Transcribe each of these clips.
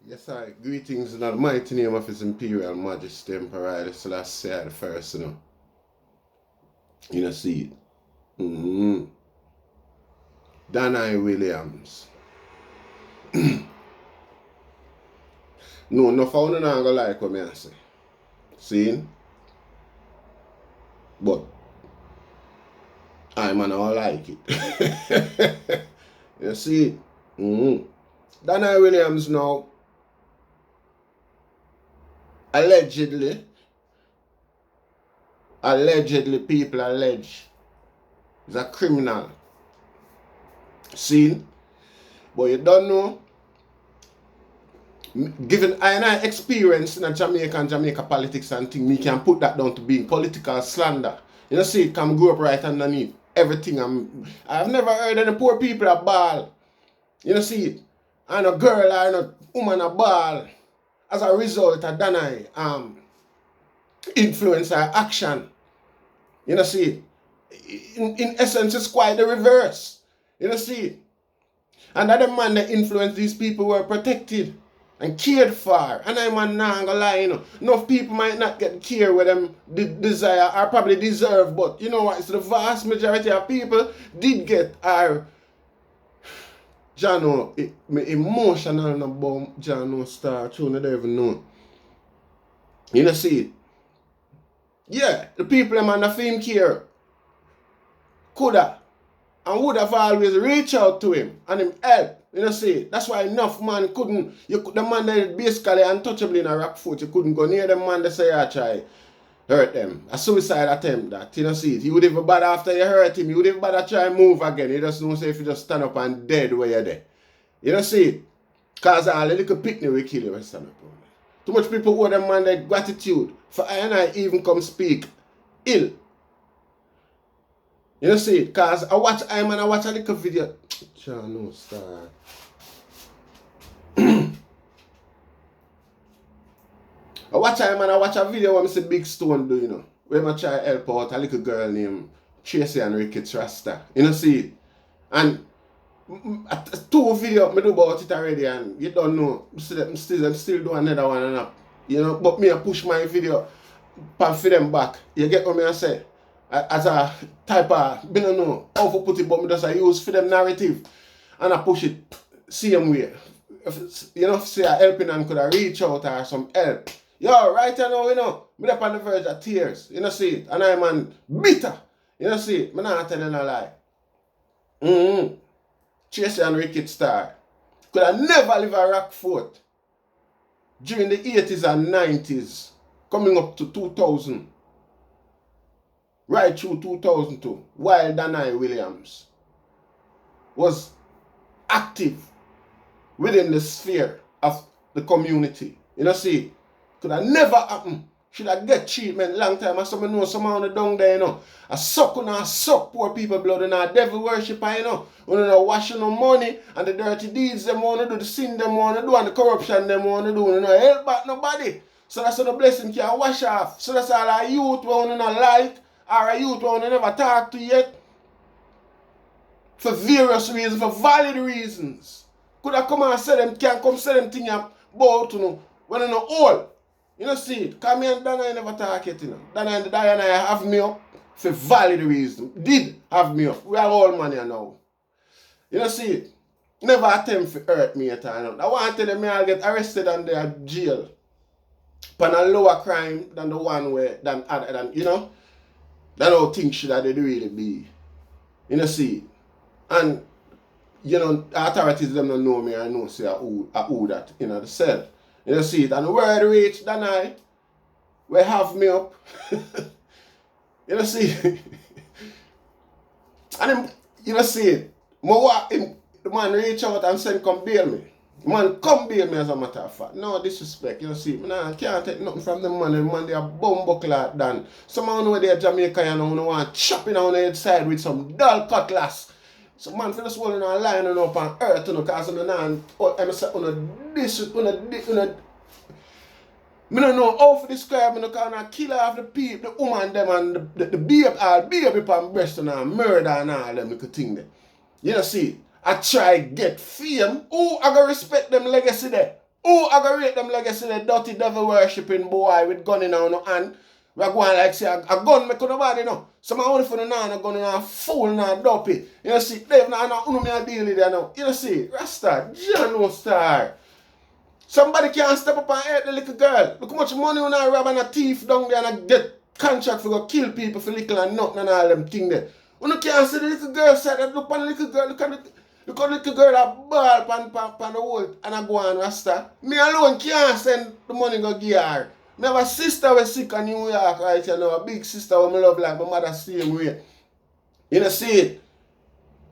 Yes, I greetings in the mighty name of His Imperial Majesty Emperor Haile Selassie the first, You know, see it. Mm-hmm. DANHAI Williams. No, no found not gonna like what I say. See? But I man all like it. You see it? Mm-hmm. DANHAI Williams now allegedly people allege is a criminal. See? But you don't know. Given I experience in Jamaica politics and thing, me can put that down to being political slander. You know, see, it can grow up right underneath everything. I've never heard any poor people a ball. You know, see it. And a girl or a woman a ball as a result of DANHAI influence or action. You know, see it. In essence, it's quite the reverse. You know, see it. And that the man that influenced these people were protected and cared for. And I'm not gonna lie, enough people might not get care where them desire or probably deserve, but you know what, it's the vast majority of people did get our Jano, me emotional about Jano Star, I don't even know. You know, see it? Yeah, the people them on the film care coulda and would have always reached out to him and him help. You know, see, that's why enough man couldn't, the man that basically untouchable in a rock foot, you couldn't go near the man that say I try hurt them. A suicide attempt that, you know, see it. You would even bother after you hurt him, you would even bother try and move again. You just don't say if you just stand up and dead where you're there. You know, see it. Cause all the little picnic will kill you when stand up. Too much people owe them man their gratitude for I even come speak ill. You know, see it. Cause I watch a little video. No star. I watch a video where I see Big Stone do, where I try to help out a little girl named Tracy and Rickets Rasta. You know, see it. And 2 videos I do about it already and you don't know. I'm still do another one and up. But me I push my video for them back. You get what I say? As a type of, I don't know how to put it, but I just use for them narrative and I push it same way. Say a helping and could have reach out or some help. Yo, right now, me up on the verge of tears. You know, see it? And I'm bitter. You know, see it? I'm not telling a lie. Tracy and Rickets star could have never live a rock fort during the 80s and 90s, coming up to 2000. Right through 2002, while DANHAI Williams was active within the sphere of the community. You know, see, could have never happened. Should have get treatment long time. As some know someone on the down there, I suck poor people blood and a devil worshiper, When you wash no money and the dirty deeds them want to do, the sin them want to do, and the corruption them want to do, help back nobody. So that's how the blessing can wash off. So that's all our youth we want to like. Or a youth one never talk to yet for various reasons, for valid reasons. Could have come and say them, can come say them thing about when you know all. You know, see it. Come here and DANHAI never talk yet, DANHAI have me up for valid reasons. Did have me up. We are all money now. You know, see it. Never attempt to hurt me at all. I want to tell them I'll get arrested and they are jail. For a lower crime than the one where, than that's how things should have really be. You know, see. And, authorities them don't know me and know say I owe that, the cell. You know, see it. And the word reach DANHAI, we have me up. You know, see it. And him, see it. The man reach out and send come bail me. The man come bail me as a matter of fact. No disrespect, you know, see. I can't take nothing from the man. The man they are bumbuckler done. Someone who they are Jamaican, who want chopping on the head side with some dull cutlass. So man for just holding on line up on earth, because I'm I don't know how to describe me, because I kill off the people, the woman them and the baby, all baby upon breast and murder and all them little thing there. You know, see, I try get fame. Oh, I gotta respect them legacy there. Who are going to rate them legacy the dirty devil worshipping boy with gun in our hand? We are going like say a gun make nobody know. Some only for the nan a gun in a fool na dopey. You know see, Dave na me a deal with there now. You know see, Rasta, John no star. Somebody can't step up and hurt the little girl. Look how much money on a rob and a thief down there and a get contract for go kill people for little and nothing and all them thing there. You can't see the little girl side that look on the little girl, look at the little girl that ball pan the wall and I go on Rasta. Me alone can't send the money go give her. Me have a sister was sick in New York, right? You know, a big sister who I love like my mother same way. You know, see it?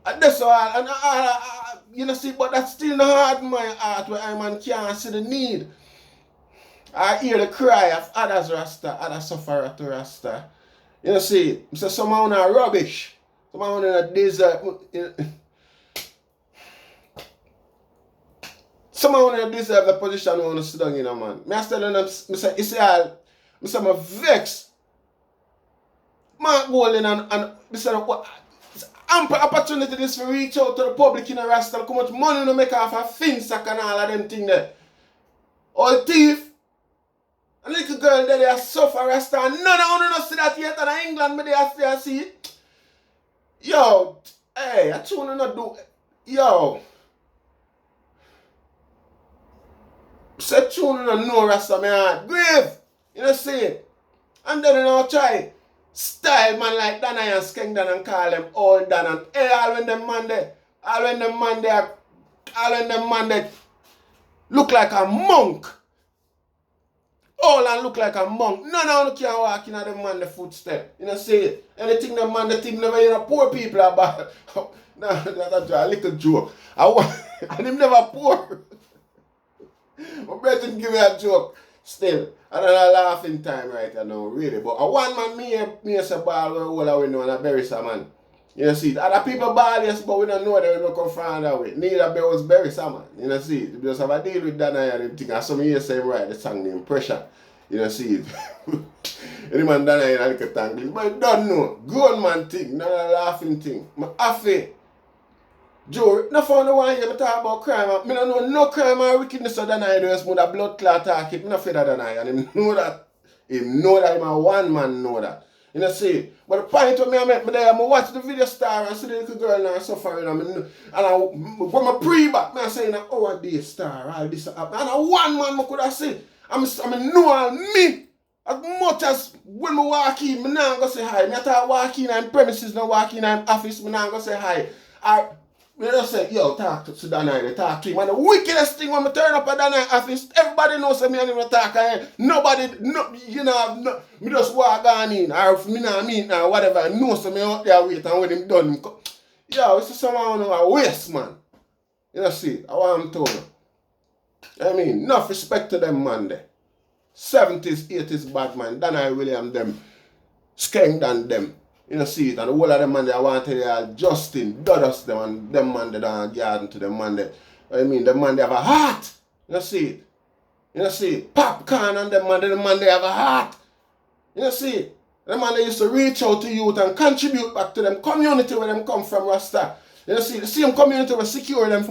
And that's all. And you know, see, but that's still not hard in my heart where I man can't see the need. I hear the cry of others Rasta, other sufferer to Rasta. You know, see, so someone are rubbish. Someone in a desert. Someone deserve the position we want to sit down in, man. I tell them, I say, you see, I say, I'm vexed. Mark Golden and I say, what? Ample opportunity this to reach out to the public in a Rasta. How much money you make off a Finsack and all of them things there. All thief. A little girl there, they suffer Rasta. And none of them see that yet. And in England, but they see it. Yo, hey, I tune not do. Yo. Say tune no Rasta, my heart. Grave. You know, see it. And then you know, try. Style man like DANHAI and Skengdan and call them all Dan and hey, all when them man there look like a monk. All and look like a monk. None of them can walk in them man the footstep. You know, see it. Anything them man the thing never, you know, poor people about. No, that's a little joke. And him never poor. My brother give me a joke. Still, I don't know laughing time right now, really. But a one man me as a ball all the way now and a bury some man. You know see, other people ball yes, but we don't know they will come from that way. Neither bear was bury some man. You know see, we just have a deal with DANHAI and everything. And some years say right, the song named Pressure. You know see. Any man DANHAI in a little tangle. But you don't know. Grown man thing, not a laughing thing. My happy. Joe, no found the one here talk about crime. I don't know no crime or wickedness of DANHAI does more than blood clot talk. I'm not afraid of DANHAI. And him know that. Him a one man know that. You know see. But the point of me I met me there, I watch the video star and see the little girl now suffering. And when I pre-back, I say, oh a day star, all this happen. And a one man I could have said. I know all me. As much as when I walk in, I not go say hi. I thought walk in and premises, not walk in and office, I not go say hi. We just say, yo, talk to DANHAI, talk to him. And the wickedest thing when I turn up at DANHAI office, everybody knows me and him talk. Nobody, you know, me just walk on in, or if me not meet or whatever, I know me out there wait and when him done, him come. Yo, it's someone who a waste, man. You know, see, I want him to know. I mean, enough respect to them, man, there. 70s, 80s bad man, DANHAI Williams, them, Skengdan, them. You know, see it, and the whole of them man they wanted Justin, Dodos them, and them man they don't garden to them man they, them man they have a heart. You know, see it. You know, see it. Popcorn and them man they have a heart. You know, see it. Them man they used to reach out to youth and contribute back to them community where them come from, Rasta. You know, see the same community will secure them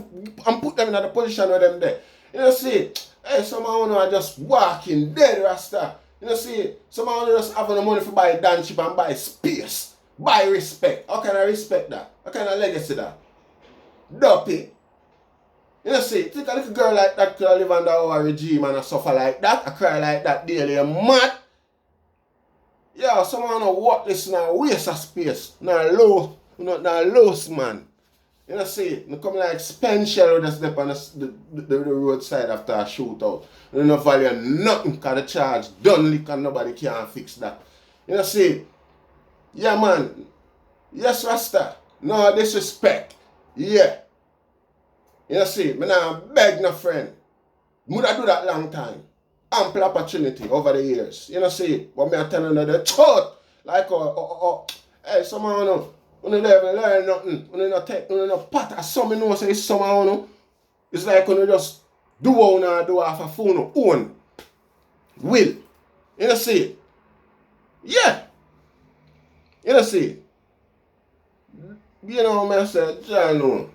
and put them in the position where them there. You know, see it. Hey, someone are just walking dead, Rasta. You know, see, someone just having the money for buy danship and buy space, buy respect. How can I respect that? How can I legacy that? Dopey. You know, see, think a little girl like that could live under our regime and suffer like that, I cry like that daily. You're mad. Yeah, someone will walk this now, waste of space. Now loose man. You know, see, you come like Spencer with us on the roadside after a shootout. You don't value nothing because the charge done lick and nobody can fix that. You know, see, yeah, man. Yes, Rasta. No disrespect. Yeah. You know, see, me not beg no friend. Would I do that long time? Ample opportunity over the years. You know, see, but me I tell you the truth. Like, hey, someone know. When you never learn nothing, when you not take, when you not pat as some know say it's somehow, it's like when you just do one or do half a phone own will. You know see it? Yeah. You know see it? You know what I said, John know.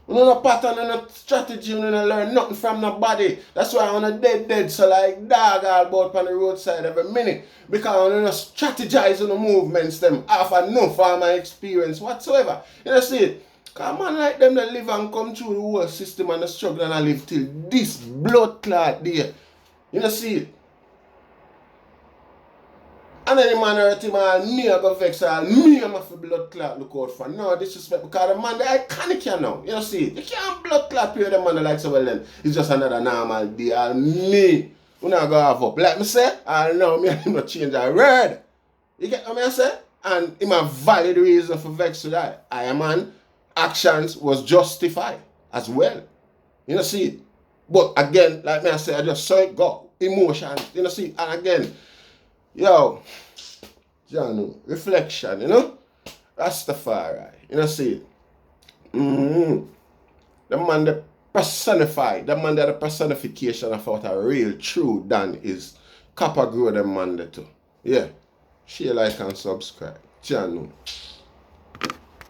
You know no pattern and no strategy, you no learn nothing from nobody. That's why I'm a dead, so like dog all about on the roadside every minute. Because you no strategize on the movements them half and no farmer experience whatsoever. You know see it? Cause man like them that live and come through the whole system and the struggle and I live till this blood clot there. You know see it? And then the man hurt him and me I go vex and me I'm a blood clot look out for. No disrespect because the man they iconic you know. You know see it? You can't blood clot pay the man like so well then. It's just another normal day and me we not go have up. Like me say, I know me and him not change a word. You get what I say? And him a valid reason for vex to that. I man actions was justified as well. You know see it? But again, like me I say, I just saw it go. Emotions, you know see, and again, yo, John, reflection, you know? Rastafari, you know see it? The man that personified, the man that the personification of what a real true Dan is Copper Grow the man that too. Yeah. Share, like and subscribe. John.